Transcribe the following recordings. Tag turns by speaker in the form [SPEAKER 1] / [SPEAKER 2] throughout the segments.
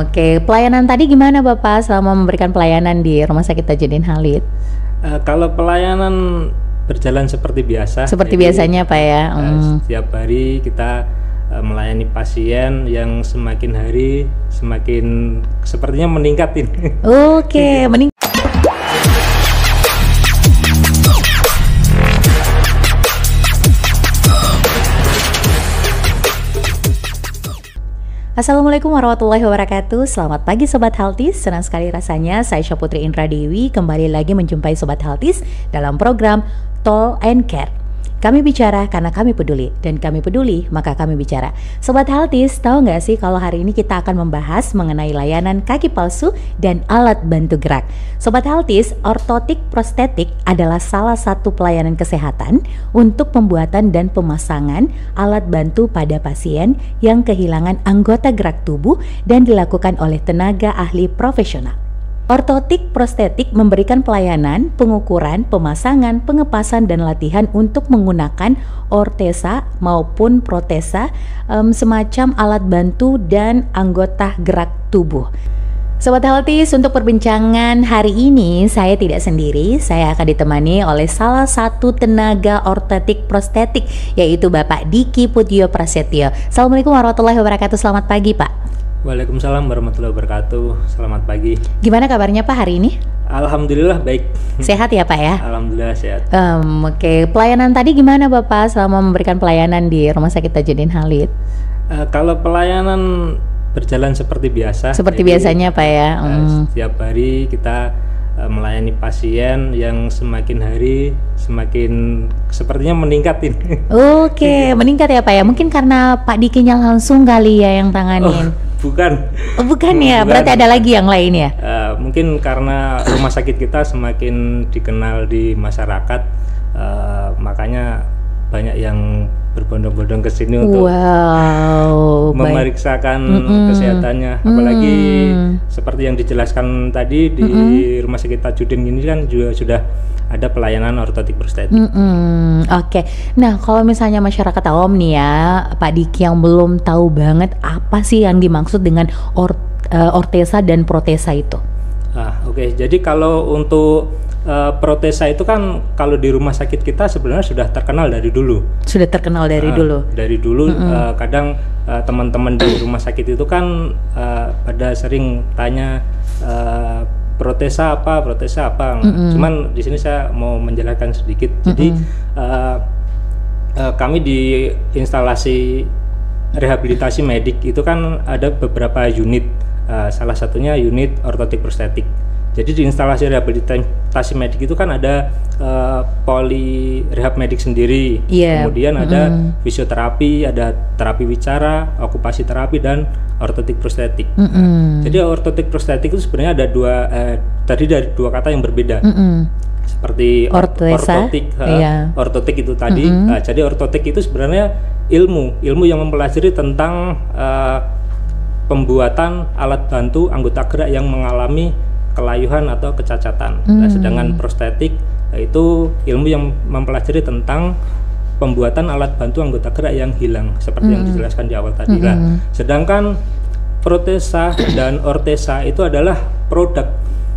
[SPEAKER 1] Oke, pelayanan tadi gimana Bapak selama memberikan pelayanan di Rumah Sakit Tajudin Halid?
[SPEAKER 2] Kalau pelayanan berjalan seperti biasa.
[SPEAKER 1] Seperti biasanya Pak ya.
[SPEAKER 2] Setiap hari kita melayani pasien yang semakin hari semakin sepertinya meningkat ini.
[SPEAKER 1] Oke, meningkat. Assalamualaikum warahmatullahi wabarakatuh. Selamat pagi Sobat Healthies. Senang sekali rasanya saya Syaputri Indra Dewi kembali lagi menjumpai Sobat Healthies dalam program Talk and Care. Kami bicara karena kami peduli, dan kami peduli maka kami bicara. Sobat Healthies, tahu nggak sih kalau hari ini kita akan membahas mengenai layanan kaki palsu dan alat bantu gerak. Sobat Healthies, ortotik prostetik adalah salah satu pelayanan kesehatan untuk pembuatan dan pemasangan alat bantu pada pasien yang kehilangan anggota gerak tubuh dan dilakukan oleh tenaga ahli profesional. Ortotik prostetik memberikan pelayanan, pengukuran, pemasangan, pengepasan, dan latihan untuk menggunakan ortesa maupun protesa, semacam alat bantu dan anggota gerak tubuh. Sobat Healthies, untuk perbincangan hari ini saya tidak sendiri, saya akan ditemani oleh salah satu tenaga ortotik prostetik, yaitu Bapak Diki Putio Prasetyo. Assalamualaikum warahmatullahi wabarakatuh, selamat pagi Pak.
[SPEAKER 2] Waalaikumsalam warahmatullahi wabarakatuh. Selamat pagi.
[SPEAKER 1] Gimana kabarnya Pak hari ini?
[SPEAKER 2] Alhamdulillah baik.
[SPEAKER 1] Sehat ya Pak ya?
[SPEAKER 2] Alhamdulillah sehat.
[SPEAKER 1] Oke, pelayanan tadi gimana Bapak selama memberikan pelayanan di Rumah Sakit Tajudin Halid?
[SPEAKER 2] Kalau pelayanan berjalan seperti biasa.
[SPEAKER 1] Seperti biasanya Pak ya.
[SPEAKER 2] Setiap hari kita melayani pasien yang semakin hari semakin sepertinya meningkat ini.
[SPEAKER 1] Oke, meningkat ya Pak ya. Mungkin karena Pak Dikinya langsung kali ya yang tanganin.
[SPEAKER 2] Bukan.
[SPEAKER 1] Bukan ya, berarti ada lagi yang lain ya?
[SPEAKER 2] Mungkin karena rumah sakit kita semakin dikenal di masyarakat, makanya banyak yang berbondong-bondong ke sini untuk memeriksakan kesehatannya. Apalagi seperti yang dijelaskan tadi di Rumah Sakit Tajudin ini kan juga sudah ada pelayanan ortotik prostetik.
[SPEAKER 1] Oke. Nah, kalau misalnya masyarakat awam nih ya, Pak Diki yang belum tahu banget apa sih yang dimaksud dengan ortesa dan protesa itu?
[SPEAKER 2] Oke. Jadi kalau untuk protesa itu kan kalau di rumah sakit kita sebenarnya sudah terkenal dari dulu. Sudah terkenal dari dulu. Dari dulu kadang teman-teman di rumah sakit itu kan pada sering tanya protesa apa. Cuman di sini saya mau menjelaskan sedikit. Jadi kami di instalasi rehabilitasi medik itu kan ada beberapa unit. Salah satunya unit ortotik prostetik. Jadi di instalasi rehabilitasi medik itu kan ada poli rehab medik sendiri, kemudian ada fisioterapi, ada terapi wicara, okupasi terapi, dan ortotik prostetik. Jadi ortotik prostetik itu sebenarnya ada tadi dari dua kata yang berbeda. Seperti ortotik itu tadi. Jadi ortotik itu sebenarnya ilmu yang mempelajari tentang pembuatan alat bantu anggota gerak yang mengalami kelayuhan atau kecacatan. Sedangkan prostetik itu ilmu yang mempelajari tentang pembuatan alat bantu anggota gerak yang hilang, seperti yang dijelaskan di awal tadi. Sedangkan protesa dan ortesa itu adalah produk.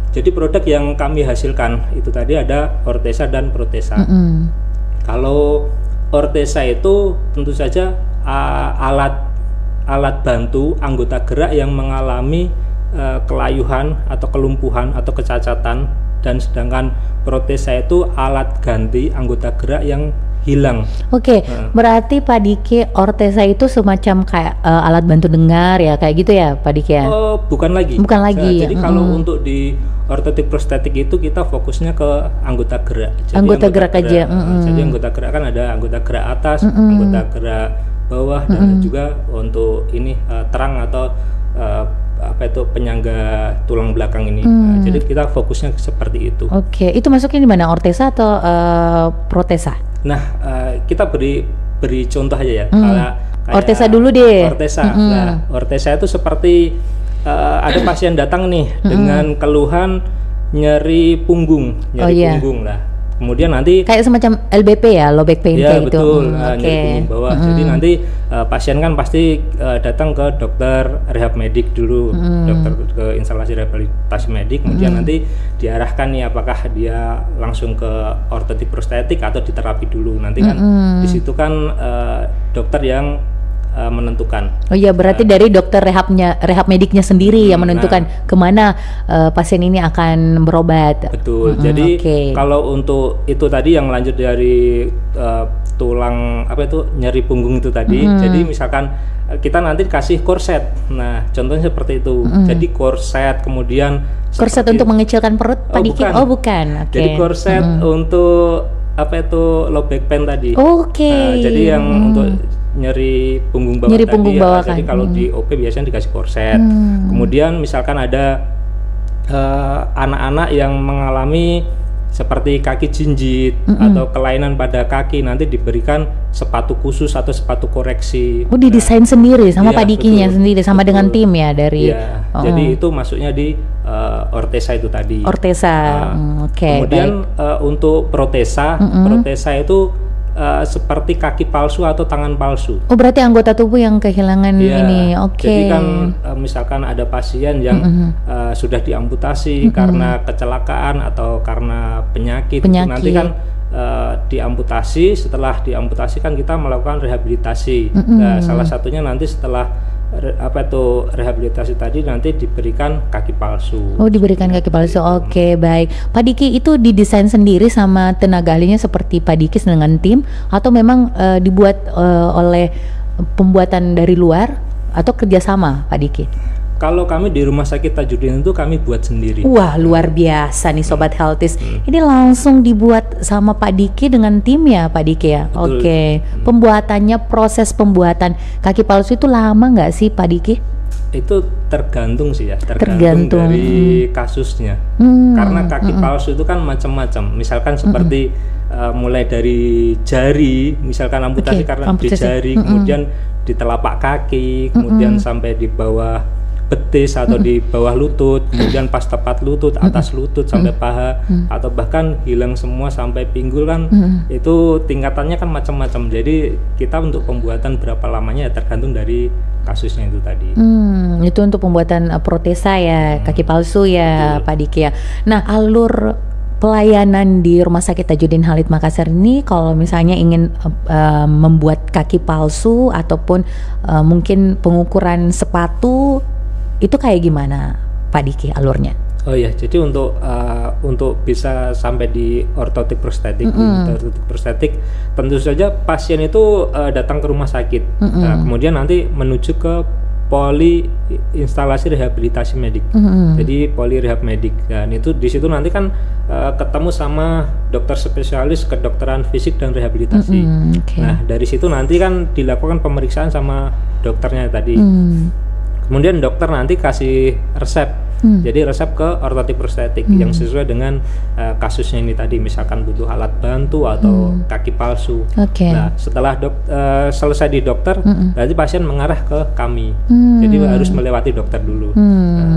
[SPEAKER 2] Jadi produk yang kami hasilkan itu tadi ada ortesa dan protesa. Kalau ortesa itu tentu saja alat bantu anggota gerak yang mengalami kelayuhan atau kelumpuhan atau kecacatan, dan sedangkan protesa itu alat ganti anggota gerak yang hilang. Oke,
[SPEAKER 1] berarti Pak Diki ortesa itu semacam kayak alat bantu dengar ya, kayak gitu ya Pak Diki ya?
[SPEAKER 2] Bukan lagi. Jadi kalau untuk di ortotik prostetik itu kita fokusnya ke anggota gerak. Jadi
[SPEAKER 1] anggota gerak aja.
[SPEAKER 2] Jadi anggota gerak kan ada anggota gerak atas, anggota gerak bawah, dan juga untuk ini terang atau penyangga tulang belakang ini. Jadi kita fokusnya seperti itu. Oke,
[SPEAKER 1] itu masuknya di mana, ortesa atau protesa?
[SPEAKER 2] Nah, kita beri contoh aja ya. Kayak
[SPEAKER 1] ortesa dulu deh.
[SPEAKER 2] Ortesa. Nah, ortesa itu seperti ada pasien datang nih dengan keluhan nyeri punggung lah. kemudian nanti
[SPEAKER 1] kayak semacam LBP ya, low back pain
[SPEAKER 2] ya
[SPEAKER 1] kayak
[SPEAKER 2] betul,
[SPEAKER 1] gitu.
[SPEAKER 2] nyeri punggung bawah. Jadi nanti pasien kan pasti datang ke dokter rehab medik dulu, dokter ke instalasi rehabilitasi medik, kemudian nanti diarahkan nih apakah dia langsung ke ortotik prostetik atau diterapi dulu. Nanti kan di situ kan dokter yang menentukan.
[SPEAKER 1] Oh iya, berarti dari dokter rehab mediknya sendiri yang menentukan kemana pasien ini akan berobat.
[SPEAKER 2] Betul. Jadi kalau untuk itu tadi yang lanjut dari tulang nyeri punggung itu tadi. Jadi misalkan kita nanti kasih korset. Nah, contohnya seperti itu. Jadi korset, kemudian
[SPEAKER 1] korset untuk mengecilkan perut, Pak Diki? Oh bukan.
[SPEAKER 2] Jadi korset untuk low back pain tadi.
[SPEAKER 1] Oke.
[SPEAKER 2] Jadi yang untuk nyeri punggung bawah tadi, jadi kalau di OP biasanya dikasih korset. Kemudian misalkan ada anak-anak yang mengalami seperti kaki jinjit atau kelainan pada kaki, nanti diberikan sepatu khusus atau sepatu koreksi.
[SPEAKER 1] Oh, didesain sendiri sama Pak Dikinya sendiri, sama dengan tim ya dari.
[SPEAKER 2] Jadi itu masuknya di ortesa itu tadi.
[SPEAKER 1] Ortesa.
[SPEAKER 2] Kemudian untuk protesa, protesa itu seperti kaki palsu atau tangan palsu.
[SPEAKER 1] Oh, berarti anggota tubuh yang kehilangan ini.
[SPEAKER 2] Jadi kan misalkan ada pasien yang sudah diamputasi karena kecelakaan atau karena penyakit. Nanti kan diamputasi, setelah diamputasi kan kita melakukan rehabilitasi. Salah satunya nanti setelah rehabilitasi tadi nanti diberikan kaki palsu.
[SPEAKER 1] Oh, diberikan kaki palsu. Oke, baik. Pak Diki itu didesain sendiri sama tenaga ahlinya seperti Pak Diki dengan tim, atau memang dibuat oleh pembuatan dari luar atau kerjasama, Pak Diki?
[SPEAKER 2] Kalau kami di Rumah Sakit Tajudin itu kami buat sendiri.
[SPEAKER 1] Wah, luar biasa nih Sobat Healthies. Ini langsung dibuat sama Pak Diki dengan tim ya, Pak Diki ya? Oke. Pembuatannya, proses pembuatan kaki palsu itu lama nggak sih, Pak Diki?
[SPEAKER 2] Itu tergantung sih ya, tergantung dari kasusnya. Karena kaki palsu itu kan macam-macam. Misalkan seperti mulai dari jari, misalkan amputasi karena di jari, kemudian di telapak kaki, kemudian sampai di bawah betis atau di bawah lutut, kemudian pas tepat lutut, atas lutut sampai paha, atau bahkan hilang semua sampai pinggul kan, itu tingkatannya kan macam-macam. Jadi kita untuk pembuatan berapa lamanya ya tergantung dari kasusnya itu tadi.
[SPEAKER 1] Itu untuk pembuatan protesa ya, kaki palsu ya. Betul. Pak Diki ya. Nah, alur pelayanan di Rumah Sakit Tajudin Halid Makassar ini kalau misalnya ingin membuat kaki palsu ataupun mungkin pengukuran sepatu, itu kayak gimana Pak Diki alurnya?
[SPEAKER 2] Oh ya, jadi untuk bisa sampai di ortotik prostetik, tentu saja pasien itu datang ke rumah sakit, kemudian nanti menuju ke poli instalasi rehabilitasi medik, jadi poli rehab medik. Dan itu di situ nanti kan ketemu sama dokter spesialis kedokteran fisik dan rehabilitasi. Nah, dari situ nanti kan dilakukan pemeriksaan sama dokternya tadi. Kemudian dokter nanti kasih resep, jadi resep ke ortotik prostetik yang sesuai dengan kasusnya ini tadi, misalkan butuh alat bantu atau kaki palsu. Nah, setelah selesai di dokter, berarti pasien mengarah ke kami, jadi harus melewati dokter dulu.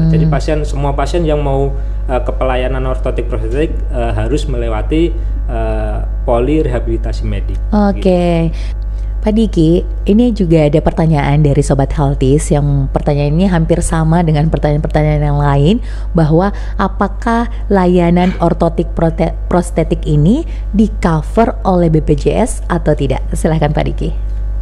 [SPEAKER 2] Jadi semua pasien yang mau ke pelayanan ortotik prostetik harus melewati poli rehabilitasi medik. Gitu.
[SPEAKER 1] Pak Diki, ini juga ada pertanyaan dari Sobat Healthies yang pertanyaan ini hampir sama dengan pertanyaan-pertanyaan yang lain, bahwa apakah layanan ortotik prostetik ini di cover oleh BPJS atau tidak? Silahkan Pak Diki.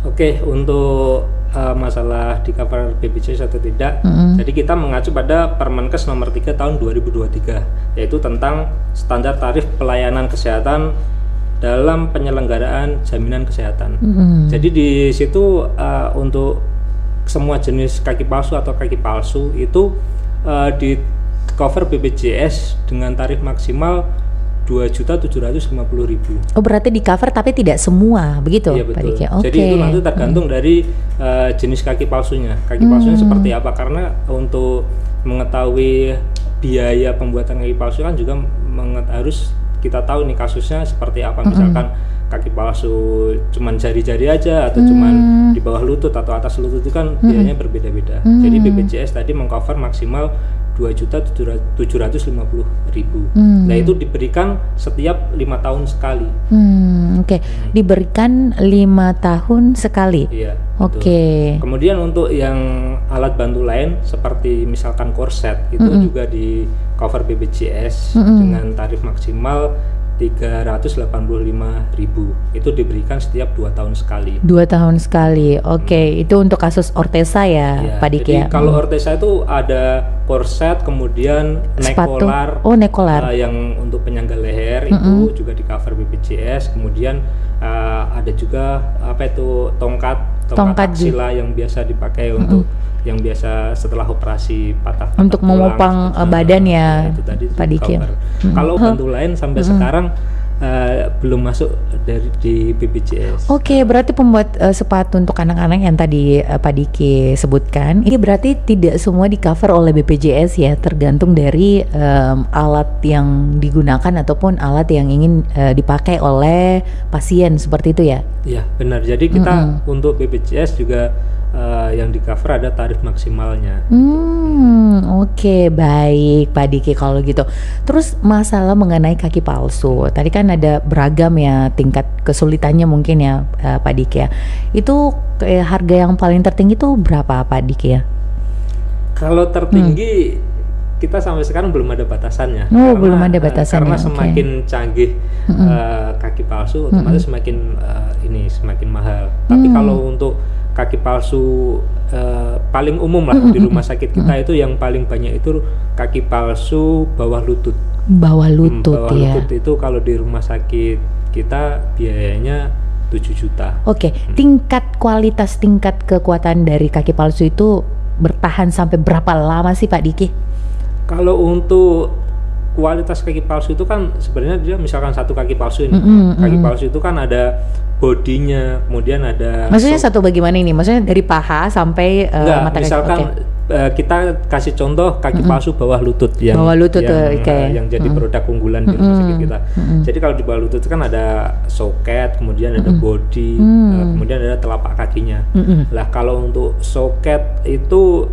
[SPEAKER 2] Oke, untuk masalah di cover BPJS atau tidak, jadi kita mengacu pada Permenkes nomor 3 tahun 2023, yaitu tentang standar tarif pelayanan kesehatan dalam penyelenggaraan jaminan kesehatan. Jadi di situ untuk semua jenis kaki palsu atau kaki palsu itu di cover BPJS dengan tarif maksimal 2.750.000.
[SPEAKER 1] Oh, berarti di cover tapi tidak semua, begitu?
[SPEAKER 2] Iya, betul. Jadi itu nanti tergantung dari jenis kaki palsunya. Kaki palsunya seperti apa? Karena untuk mengetahui biaya pembuatan kaki palsu kan juga harus kita tahu nih kasusnya seperti apa. Misalkan kaki palsu cuman jari-jari aja atau cuman di bawah lutut atau atas lutut, itu kan biayanya berbeda-beda. Jadi BPJS tadi mengcover maksimal 2.750.000. Nah itu diberikan setiap 5 tahun sekali.
[SPEAKER 1] Oke. Diberikan 5 tahun sekali.
[SPEAKER 2] Iya.
[SPEAKER 1] Oke.
[SPEAKER 2] Kemudian untuk yang alat bantu lain seperti misalkan korset itu juga di cover BPJS dengan tarif maksimal 385.000. Itu diberikan setiap 2 tahun sekali.
[SPEAKER 1] 2 tahun sekali. Oke. Itu untuk kasus ortesa ya, Pak Diki ya.
[SPEAKER 2] Jadi kalau ortesa itu ada korset, kemudian
[SPEAKER 1] sepatu.
[SPEAKER 2] nekolar.
[SPEAKER 1] Oh, nekolar.
[SPEAKER 2] Yang untuk penyangga leher itu juga di cover BPJS. Kemudian ada juga apa itu tongkat aksila yang biasa dipakai untuk yang biasa setelah operasi patah
[SPEAKER 1] untuk memopang badan ya,
[SPEAKER 2] itu tadi
[SPEAKER 1] Pak Diki.
[SPEAKER 2] Kalau bantu lain sampai sekarang belum masuk di BPJS.
[SPEAKER 1] Oke, berarti pembuat sepatu untuk anak-anak yang tadi Pak Diki sebutkan, ini berarti tidak semua di cover oleh BPJS ya, tergantung dari alat yang digunakan ataupun alat yang ingin dipakai oleh pasien, seperti itu ya?
[SPEAKER 2] Iya, benar. Jadi kita untuk BPJS juga yang di cover ada tarif maksimalnya.
[SPEAKER 1] Oke, baik Pak Diki kalau gitu. Terus masalah mengenai kaki palsu, tadi kan ada beragam ya tingkat kesulitannya mungkin ya Pak Diki ya. Itu harga yang paling tertinggi itu berapa Pak Diki ya?
[SPEAKER 2] Kalau tertinggi kita sampai sekarang belum ada batasannya.
[SPEAKER 1] Belum ada batasannya.
[SPEAKER 2] Karena semakin canggih kaki palsu, otomatis semakin mahal. Tapi kalau untuk kaki palsu paling umum lah di rumah sakit kita itu yang paling banyak itu kaki palsu bawah lutut.
[SPEAKER 1] Bawah lutut ya.
[SPEAKER 2] Lutut itu kalau di rumah sakit kita biayanya 7 juta.
[SPEAKER 1] Oke, tingkat kualitas, tingkat kekuatan dari kaki palsu itu bertahan sampai berapa lama sih Pak Diki?
[SPEAKER 2] Kalau untuk kualitas kaki palsu itu kan sebenarnya dia misalkan satu kaki palsu ini, kaki palsu itu kan ada bodinya, kemudian ada.
[SPEAKER 1] Maksudnya satu bagaimana ini? Maksudnya dari paha sampai mata kaki?
[SPEAKER 2] Misalkan kita kasih contoh kaki palsu bawah lutut yang yang jadi produk unggulan di rumah sakit kita. Jadi kalau di bawah lutut itu kan ada soket, kemudian ada body, kemudian ada telapak kakinya. Lah kalau untuk soket itu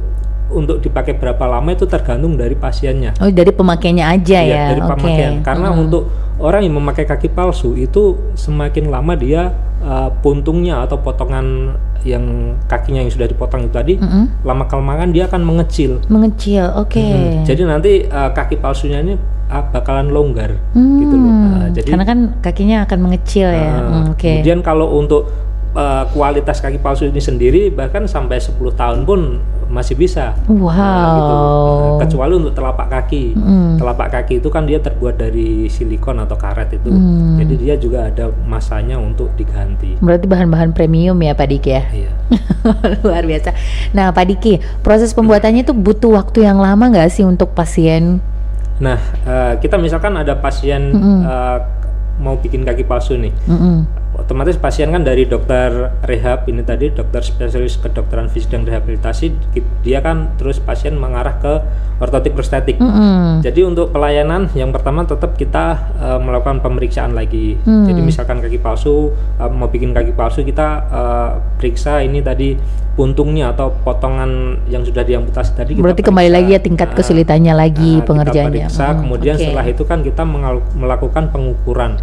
[SPEAKER 2] untuk dipakai berapa lama itu tergantung dari pasiennya. Oh, dari
[SPEAKER 1] pemakaiannya aja ya?
[SPEAKER 2] Dari pemakaian. Karena untuk orang yang memakai kaki palsu itu semakin lama dia puntungnya atau potongan yang kakinya yang sudah dipotong itu tadi lama kelamaan dia akan mengecil. Jadi nanti kaki palsunya ini bakalan longgar gitu loh. Jadi
[SPEAKER 1] karena kan kakinya akan mengecil ya.
[SPEAKER 2] Kemudian kalau untuk kualitas kaki palsu ini sendiri bahkan sampai 10 tahun pun masih bisa. Gitu. Kecuali untuk telapak kaki. Telapak kaki itu kan dia terbuat dari silikon atau karet itu. Jadi dia juga ada masanya untuk diganti.
[SPEAKER 1] Berarti bahan-bahan premium ya Pak Diki ya?
[SPEAKER 2] Iya.
[SPEAKER 1] Luar biasa. Nah Pak Diki, proses pembuatannya itu butuh waktu yang lama nggak sih untuk pasien?
[SPEAKER 2] Nah, kita misalkan ada pasien mau bikin kaki palsu nih. Otomatis pasien kan dari dokter rehab ini tadi, dokter spesialis kedokteran fisik dan rehabilitasi, dia kan terus pasien mengarah ke ortotik prostetik. Jadi untuk pelayanan yang pertama tetap kita melakukan pemeriksaan lagi. Jadi misalkan kaki palsu, mau bikin kaki palsu kita periksa ini tadi puntungnya atau potongan yang sudah diamputasi tadi.
[SPEAKER 1] Berarti kembali lagi ya tingkat kesulitannya lagi pengerjaannya.
[SPEAKER 2] Kita periksa, kemudian setelah itu kan kita melakukan pengukuran.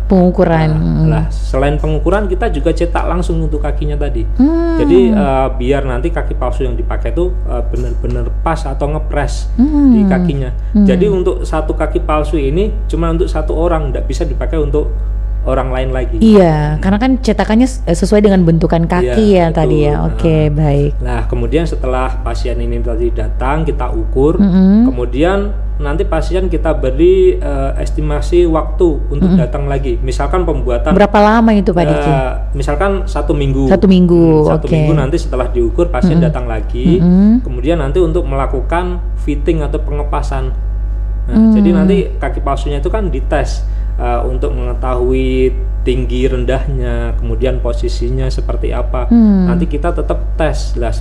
[SPEAKER 2] Lah selain pengukuran kita juga cetak langsung untuk kakinya tadi. Jadi biar nanti kaki palsu yang dipakai itu benar-benar pas atau ngepres di kakinya. Jadi untuk satu kaki palsu ini cuma untuk satu orang, tidak bisa dipakai untuk orang lain lagi. Iya,
[SPEAKER 1] karena kan cetakannya sesuai dengan bentukan kaki ya betul. Tadi ya. Oke, baik.
[SPEAKER 2] Nah, kemudian setelah pasien ini tadi datang, kita ukur. Kemudian nanti pasien kita beri estimasi waktu untuk datang lagi. Misalkan pembuatan.
[SPEAKER 1] Berapa lama itu Pak Diki?
[SPEAKER 2] Misalkan 1 minggu.
[SPEAKER 1] 1 minggu.
[SPEAKER 2] Satu minggu nanti setelah diukur pasien datang lagi. Kemudian nanti untuk melakukan fitting atau pengepasan. Nah, jadi nanti kaki palsunya itu kan dites. Untuk mengetahui tinggi rendahnya, kemudian posisinya seperti apa. Nanti kita tetap tes lah.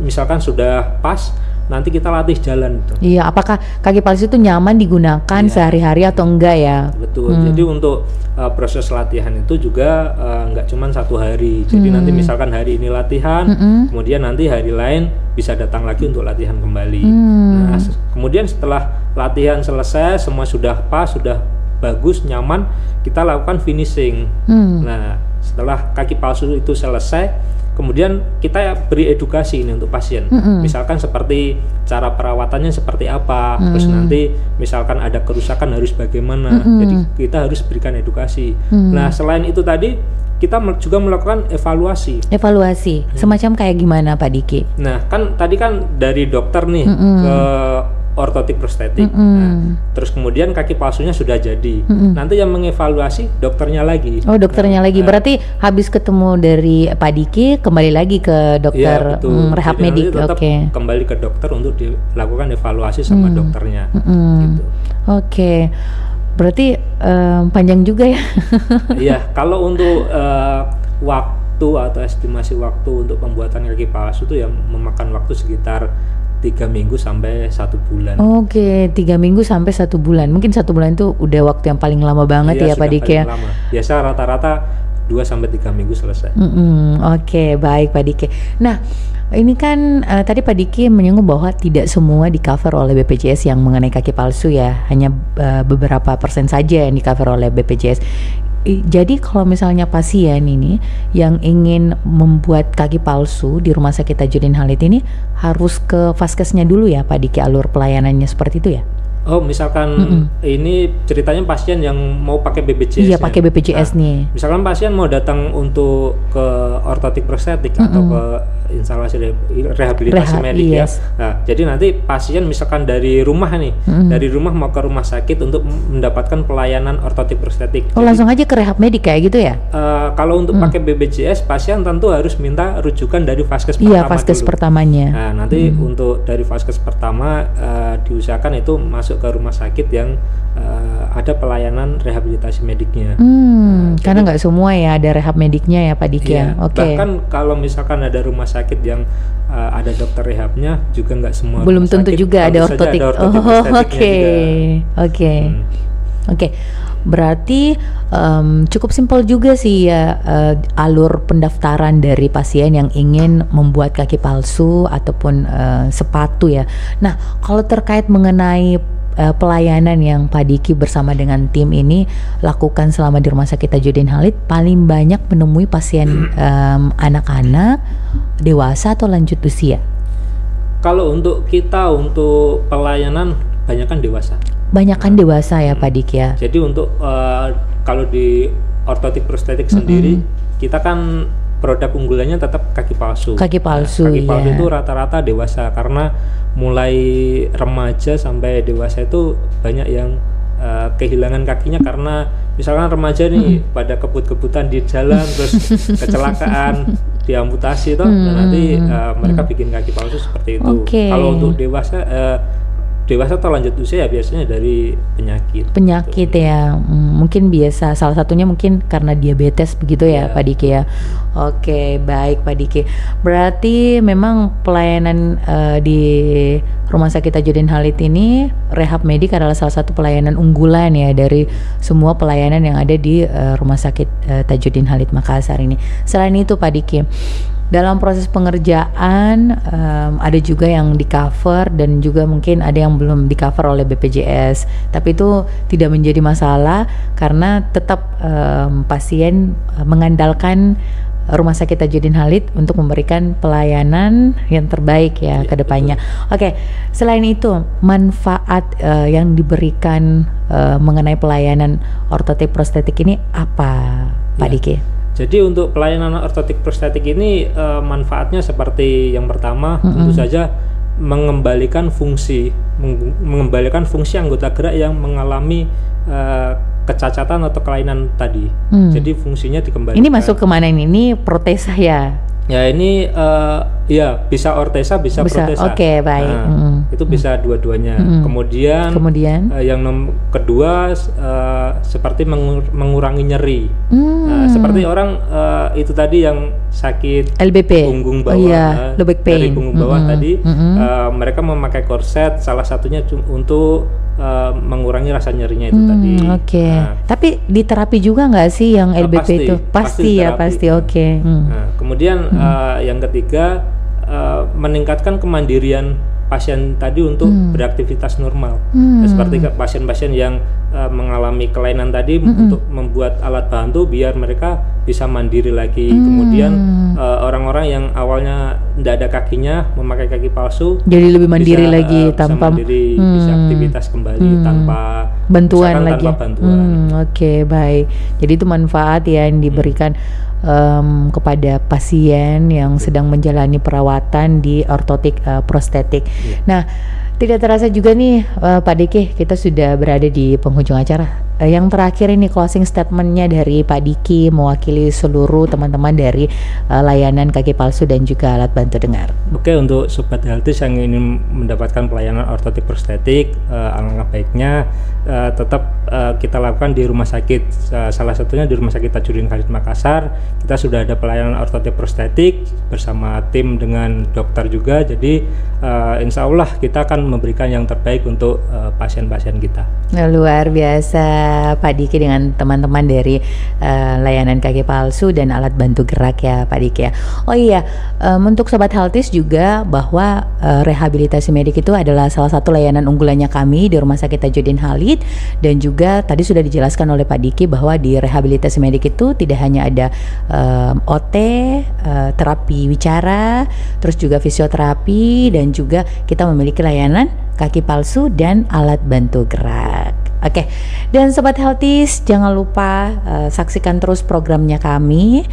[SPEAKER 2] Misalkan sudah pas, nanti kita latih jalan itu.
[SPEAKER 1] Iya, apakah kaki palsu itu nyaman digunakan sehari-hari atau enggak ya?
[SPEAKER 2] Betul. Jadi untuk proses latihan itu juga nggak cuma 1 hari. Jadi nanti misalkan hari ini latihan, kemudian nanti hari lain bisa datang lagi untuk latihan kembali. Nah, kemudian kemudian setelah latihan selesai, semua sudah pas, sudah bagus, nyaman, kita lakukan finishing. Nah, setelah kaki palsu itu selesai, kemudian kita beri edukasi ini untuk pasien. Misalkan seperti cara perawatannya seperti apa, terus nanti misalkan ada kerusakan harus bagaimana. Jadi kita harus berikan edukasi. Nah, selain itu tadi kita juga melakukan evaluasi.
[SPEAKER 1] Semacam kayak gimana Pak Diki?
[SPEAKER 2] Nah, kan tadi kan dari dokter nih ke ortotik prostetik. Nah, terus kemudian kaki palsunya sudah jadi. Nanti yang mengevaluasi dokternya lagi.
[SPEAKER 1] Oh, dokternya lagi. Berarti habis ketemu dari Pak Diki kembali lagi ke dokter rehab medik. Oke.
[SPEAKER 2] Kembali ke dokter untuk dilakukan evaluasi sama dokternya. Gitu.
[SPEAKER 1] Oke. Berarti panjang juga ya.
[SPEAKER 2] Iya, kalau untuk waktu atau estimasi waktu untuk pembuatan kaki palsu itu yang memakan waktu sekitar 3 minggu sampai 1 bulan.
[SPEAKER 1] Oke, 3 minggu sampai 1 bulan. Mungkin 1 bulan itu udah waktu yang paling lama banget ya Pak Diki ya.
[SPEAKER 2] Lama. Biasa rata-rata 2 sampai 3 minggu selesai.
[SPEAKER 1] Oke, baik Pak Diki. Nah, ini kan tadi Pak Diki menyinggung bahwa tidak semua di cover oleh BPJS yang mengenai kaki palsu ya. Hanya beberapa persen saja yang di cover oleh BPJS. Jadi kalau misalnya pasien ini yang ingin membuat kaki palsu di Rumah Sakit Tajudin Khalid ini harus ke Vaskesnya dulu ya Pak Diki, alur pelayanannya seperti itu ya?
[SPEAKER 2] Oh, misalkan ini ceritanya pasien yang mau pakai BPJS.
[SPEAKER 1] Iya, pakai BPJS nih.
[SPEAKER 2] Misalkan pasien mau datang untuk ke ortotik prostetik atau ke instalasi rehabilitasi medik ya. Nah, jadi nanti pasien misalkan dari rumah nih, dari rumah mau ke rumah sakit untuk mendapatkan pelayanan ortotik prostetik.
[SPEAKER 1] Oh, jadi, langsung aja ke rehab medik kayak gitu ya?
[SPEAKER 2] Kalau untuk pakai BPJS, pasien tentu harus minta rujukan dari vaskes pertama.
[SPEAKER 1] Iya, vaskes pertamanya.
[SPEAKER 2] Nah, nanti untuk dari vaskes pertama diusahakan itu masuk ke rumah sakit yang ada pelayanan rehabilitasi mediknya.
[SPEAKER 1] Karena nggak semua ya ada rehab mediknya ya Pak Diki ya.
[SPEAKER 2] Bahkan kalau misalkan ada rumah sakit yang ada dokter rehabnya juga nggak semua.
[SPEAKER 1] Belum tentu
[SPEAKER 2] sakit,
[SPEAKER 1] juga ada ortotik. Oke. Berarti cukup simpel juga sih ya alur pendaftaran dari pasien yang ingin membuat kaki palsu ataupun sepatu ya. Nah, kalau terkait mengenai pelayanan yang Pak Diki bersama dengan tim ini lakukan selama di Rumah Sakit Tajudin Khalid, paling banyak menemui pasien anak-anak, dewasa atau lanjut usia?
[SPEAKER 2] Kalau untuk kita untuk pelayanan banyakan dewasa. Banyakan
[SPEAKER 1] dewasa ya Pak Diki ya.
[SPEAKER 2] Jadi untuk kalau di ortotik prostetik sendiri kita kan produk unggulannya tetap kaki palsu. Kaki palsu itu rata-rata dewasa karena mulai remaja sampai dewasa itu banyak yang kehilangan kakinya karena misalkan remaja nih pada kebut-kebutan di jalan terus kecelakaan diamputasi itu nanti mereka bikin kaki palsu seperti itu. Kalau untuk dewasa atau lanjut usia ya biasanya dari penyakit ya. Mungkin biasa salah satunya mungkin karena diabetes begitu ya Pak Diki ya. Oke, baik Pak Diki. Berarti memang pelayanan di Rumah Sakit Tajudin Khalid ini rehab medik adalah salah satu pelayanan unggulan ya dari semua pelayanan yang ada di Rumah Sakit Tajudin Khalid Makassar ini. Selain itu Pak Diki, dalam proses pengerjaan ada juga yang di cover dan juga mungkin ada yang belum di cover oleh BPJS, tapi itu tidak menjadi masalah karena tetap pasien mengandalkan Rumah Sakit Tajudin Khalid untuk memberikan pelayanan yang terbaik ya ke depannya. Oke, selain itu manfaat yang diberikan mengenai pelayanan ortotik prostetik ini apa Pak Diki? Jadi untuk pelayanan ortotik prostetik ini manfaatnya seperti yang pertama tentu saja mengembalikan fungsi anggota gerak yang mengalami kecacatan atau kelainan tadi. Jadi fungsinya dikembalikan.
[SPEAKER 1] Ini masuk kemana ini? Ini protesa ya?
[SPEAKER 2] Ya ini ya bisa ortesa bisa protesa.
[SPEAKER 1] Oke, baik.
[SPEAKER 2] Itu bisa dua-duanya. Kemudian yang kedua seperti mengurangi nyeri. Seperti orang itu tadi yang sakit
[SPEAKER 1] LBP,
[SPEAKER 2] punggung bawah,
[SPEAKER 1] low back pain.
[SPEAKER 2] Dari punggung bawah tadi mereka memakai korset salah satunya untuk mengurangi rasa nyerinya itu tadi.
[SPEAKER 1] Tapi diterapi juga nggak sih yang LBP itu? Pasti. Nah,
[SPEAKER 2] kemudian yang ketiga meningkatkan kemandirian pasien tadi untuk beraktivitas normal. Seperti pasien-pasien yang mengalami kelainan tadi, untuk membuat alat bantu biar mereka bisa mandiri lagi. Kemudian orang-orang yang awalnya tidak ada kakinya memakai kaki palsu
[SPEAKER 1] jadi lebih mandiri lagi
[SPEAKER 2] tanpa bisa aktivitas kembali tanpa
[SPEAKER 1] bantuan lagi.
[SPEAKER 2] Tanpa bantuan.
[SPEAKER 1] Oke, baik. Jadi itu manfaat ya yang diberikan kepada pasien yang sedang menjalani perawatan di ortotik prostetik. Nah, tidak terasa juga nih Pak Diki, kita sudah berada di penghujung acara. Yang terakhir ini closing statementnya dari Pak Diki mewakili seluruh teman-teman dari layanan kaki palsu dan juga alat bantu dengar.
[SPEAKER 2] Oke, untuk Sobat Healthies yang ingin mendapatkan pelayanan ortotik prostetik, alangkah baiknya tetap kita lakukan di rumah sakit. Salah satunya di Rumah Sakit Tajudin Khalid Makassar. Kita sudah ada pelayanan ortotik prostetik bersama tim dengan dokter juga. Jadi insya Allah kita akan memberikan yang terbaik untuk pasien-pasien kita.
[SPEAKER 1] Luar biasa Pak Diki dengan teman-teman dari layanan kaki palsu dan alat bantu gerak ya Pak Diki ya. Oh iya, untuk Sobat Healthies juga bahwa rehabilitasi medik itu adalah salah satu layanan unggulannya kami di Rumah Sakit Tajudin Khalid. Dan juga tadi sudah dijelaskan oleh Pak Diki bahwa di rehabilitasi medik itu tidak hanya ada OT, terapi wicara, terus juga fisioterapi, dan juga kita memiliki layanan kaki palsu dan alat bantu gerak. Oke, dan Sobat Healthies jangan lupa saksikan terus programnya kami.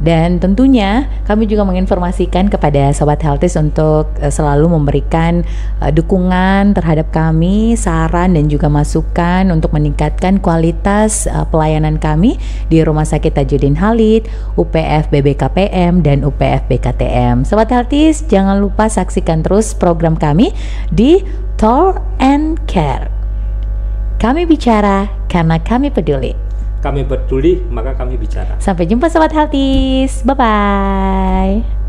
[SPEAKER 1] Dan tentunya kami juga menginformasikan kepada Sobat Healthies untuk selalu memberikan dukungan terhadap kami, saran dan juga masukan untuk meningkatkan kualitas pelayanan kami di Rumah Sakit Tajudin Khalid, UPF BBKPM dan UPF BKTM. Sobat Healthies jangan lupa saksikan terus program kami di Tol and Care. Kami bicara karena kami peduli.
[SPEAKER 2] Kami peduli, maka kami bicara.
[SPEAKER 1] Sampai jumpa Sobat Healthies. Bye-bye.